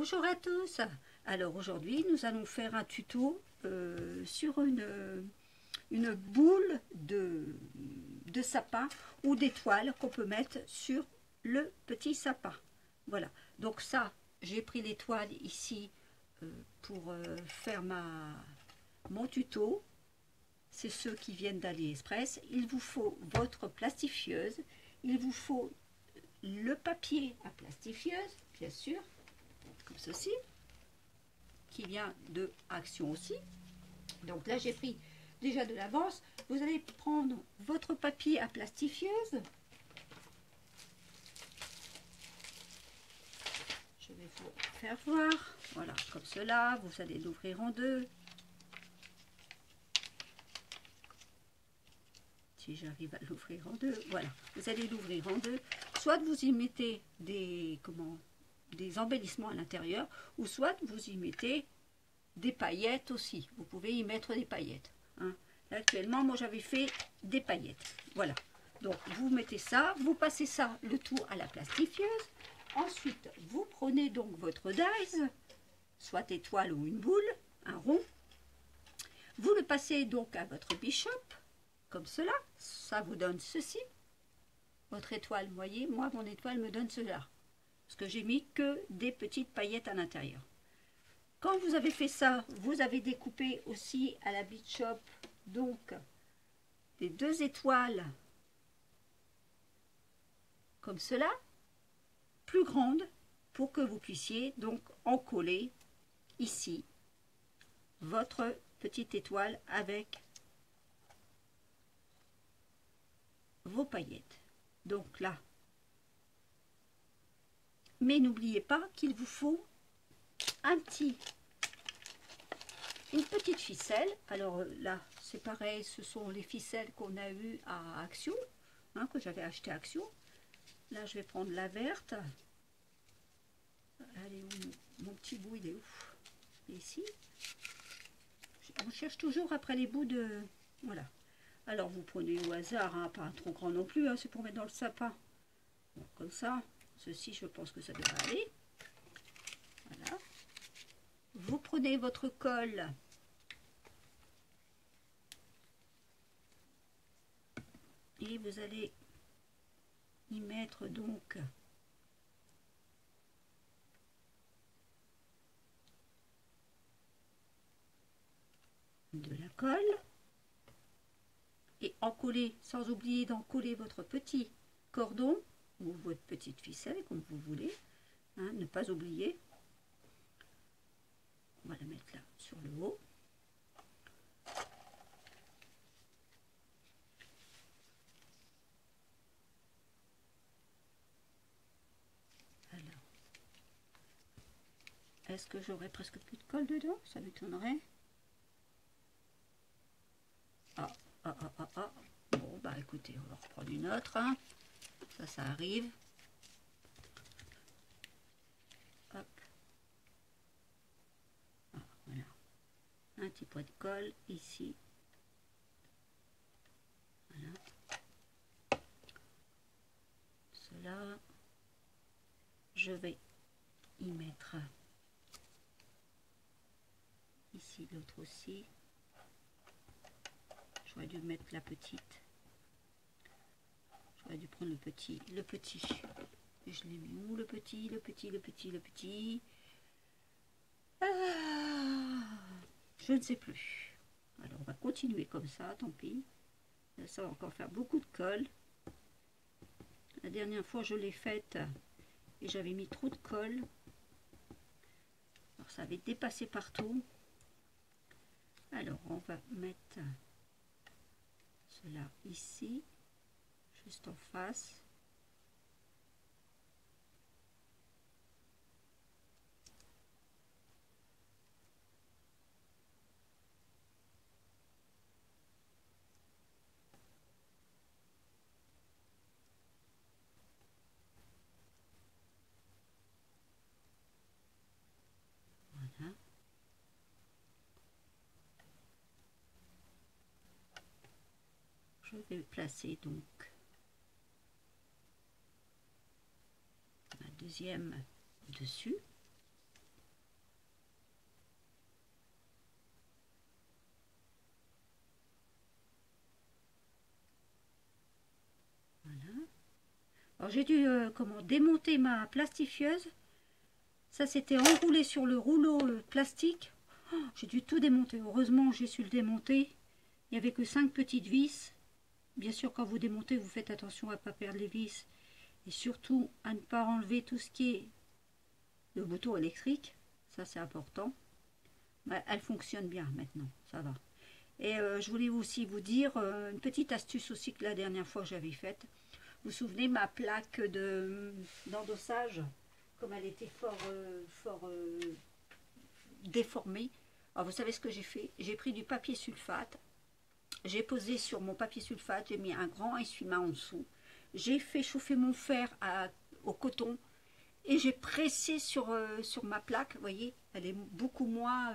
Bonjour à tous. Alors aujourd'hui nous allons faire un tuto sur une boule de sapin ou d'étoile qu'on peut mettre sur le petit sapin. Voilà, donc ça j'ai pris l'étoile ici pour faire mon tuto. C'est ceux qui viennent d'AliExpress. Il vous faut votre plastifieuse, il vous faut le papier à plastifieuse, bien sûr, comme ceci, qui vient de Action aussi. Donc là, j'ai pris déjà de l'avance. Vous allez prendre votre papier à plastifieuse. Je vais vous faire voir. Voilà, comme cela. Vous allez l'ouvrir en deux. Si j'arrive à l'ouvrir en deux, voilà. Vous allez l'ouvrir en deux. Soit vous y mettez des embellissements à l'intérieur, ou soit vous y mettez des paillettes aussi. Vous pouvez y mettre des paillettes. Hein. Là, actuellement, moi j'avais fait des paillettes. Voilà. Donc vous mettez ça, vous passez ça le tout à la plastifieuse. Ensuite, vous prenez donc votre dies, soit étoile ou une boule, un rond. Vous le passez donc à votre bishop, comme cela. Ça vous donne ceci. Votre étoile, vous voyez, moi mon étoile me donne cela. Parce que j'ai mis que des petites paillettes à l'intérieur. Quand vous avez fait ça, vous avez découpé aussi à la bishop donc des deux étoiles comme cela, plus grandes, pour que vous puissiez donc en coller ici votre petite étoile avec vos paillettes. Donc là, mais n'oubliez pas qu'il vous faut une petite ficelle. Alors là, c'est pareil, ce sont les ficelles qu'on a eues à Action, hein, que j'avais acheté à Action. Là, je vais prendre la verte. Elle est où, mon petit bout, il est où? Ici. On cherche toujours après les bouts de... Voilà. Alors, vous prenez au hasard, hein, pas trop grand non plus, hein, c'est pour mettre dans le sapin. Bon, comme ça. Ceci, je pense que ça devrait aller. Voilà. Vous prenez votre colle. Et vous allez y mettre donc de la colle. Et encoller, sans oublier d'encoller votre petit cordon ou votre petite ficelle, comme vous voulez. Hein, ne pas oublier. On va la mettre là, sur le haut. Alors, est-ce que j'aurai presque plus de colle dedans? Ça m'étonnerait. Ah. Bon, bah écoutez, on va reprendre une autre. Hein. Ça arrive. Hop. Ah, voilà. Un petit point de colle ici. Voilà. Cela, je vais y mettre ici l'autre aussi. J'aurais dû mettre la petite. J'aurais dû prendre le petit. Et je l'ai mis où, le petit? Je ne sais plus. Alors on va continuer comme ça, tant pis. Là, ça va encore faire beaucoup de colle. La dernière fois je l'ai faite et j'avais mis trop de colle. Alors ça avait dépassé partout. Alors on va mettre cela ici, juste en face. Voilà. Je vais placer donc ma deuxième dessus. Alors j'ai dû démonter ma plastifieuse. Ça c'était enroulé sur le rouleau plastique. Oh, j'ai dû tout démonter. Heureusement j'ai su le démonter. Il n'y avait que 5 petites vis. Bien sûr quand vous démontez vous faites attention à ne pas perdre les vis. Et surtout à ne pas enlever tout ce qui est le bouton électrique. Ça c'est important. Bah, elle fonctionne bien maintenant. Ça va. Et je voulais aussi vous dire une petite astuce aussi que la dernière fois que j'avais faite. Vous vous souvenez ma plaque d'endossage, comme elle était fort déformée. Alors vous savez ce que j'ai fait? J'ai pris du papier sulfate, j'ai posé sur mon papier sulfate, j'ai mis un grand essuie-main en dessous. J'ai fait chauffer mon fer au coton et j'ai pressé sur ma plaque. Vous voyez, elle est beaucoup moins...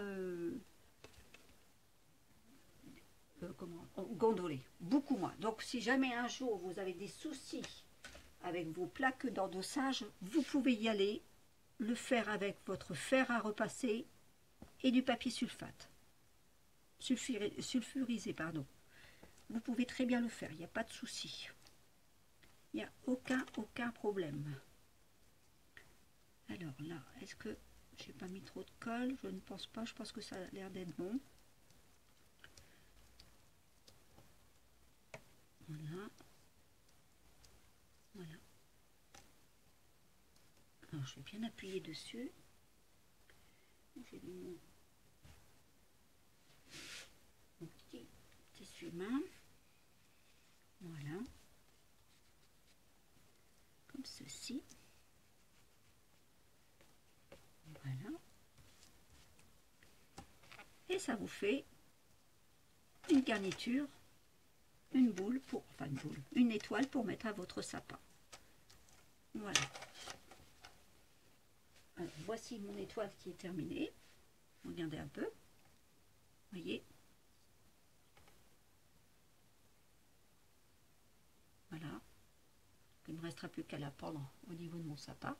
gondoler, beaucoup moins. Donc si jamais un jour vous avez des soucis avec vos plaques d'endossage, vous pouvez y aller, le faire avec votre fer à repasser et du papier sulfate sulfurisé, pardon. Vous pouvez très bien le faire, il n'y a pas de souci, il n'y a aucun problème. Alors là, est-ce que j'ai pas mis trop de colle? Je ne pense pas, je pense que ça a l'air d'être bon. Voilà. Voilà. Alors je vais bien appuyer dessus. J'ai mis mon petit essuie-main. Voilà. Comme ceci. Voilà. Et ça vous fait une garniture. Une boule pour, enfin une étoile pour mettre à votre sapin. Voilà. Alors, voici mon étoile qui est terminée. Regardez un peu. Voyez. Voilà. Il ne me restera plus qu'à la pendre au niveau de mon sapin.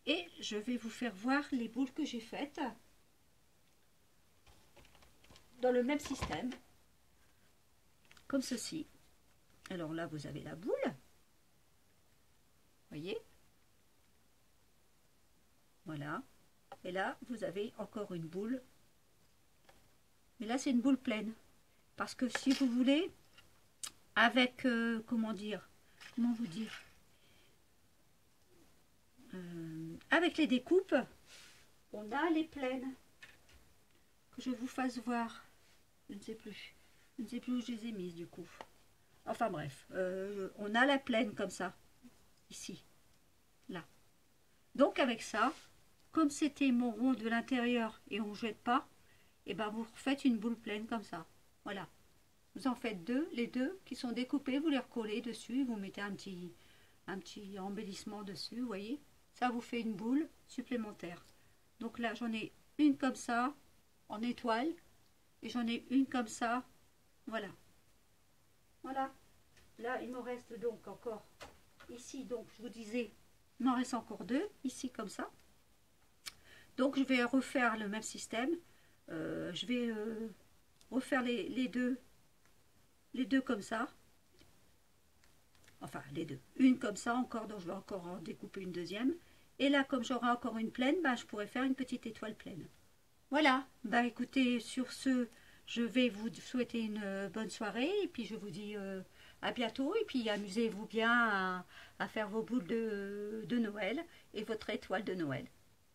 Et je vais vous faire voir les boules que j'ai faites dans le même système. Comme ceci. Alors là, vous avez la boule. Voyez? Voilà. Et là, vous avez encore une boule. Mais là, c'est une boule pleine. Parce que si vous voulez, avec, comment vous dire, avec les découpes, on a les pleines. Que je vous fasse voir. Je ne sais plus. Je ne sais plus où je les ai mises du coup. Enfin bref, on a la pleine comme ça, ici, là. Donc avec ça, comme c'était mon rond de l'intérieur et on ne jette pas, et ben vous refaites une boule pleine comme ça. Voilà. Vous en faites deux, les deux qui sont découpés, vous les recollez dessus, vous mettez un petit embellissement dessus, vous voyez. Ça vous fait une boule supplémentaire. Donc là, j'en ai une comme ça, en étoile, et j'en ai une comme ça, voilà. Voilà, là il me reste donc encore ici, donc je vous disais, il m'en reste encore deux, ici comme ça. Donc je vais refaire le même système, je vais refaire les deux comme ça. Enfin les deux, une comme ça encore, donc je vais encore en découper une deuxième. Et là comme j'aurai encore une pleine, bah, je pourrais faire une petite étoile pleine. Voilà, bah écoutez, sur ce... Je vais vous souhaiter une bonne soirée et puis je vous dis à bientôt. Et puis amusez-vous bien à faire vos boules de Noël et votre étoile de Noël.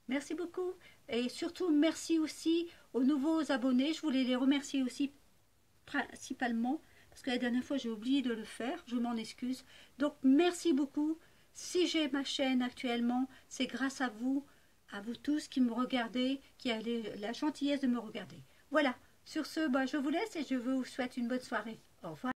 Merci beaucoup. Et surtout, merci aussi aux nouveaux abonnés. Je voulais les remercier aussi principalement parce que la dernière fois j'ai oublié de le faire. Je m'en excuse. Donc merci beaucoup. Si j'ai ma chaîne actuellement, c'est grâce à vous tous qui me regardez, qui avez la gentillesse de me regarder. Voilà. Sur ce, bah, je vous laisse et je vous souhaite une bonne soirée. Au revoir.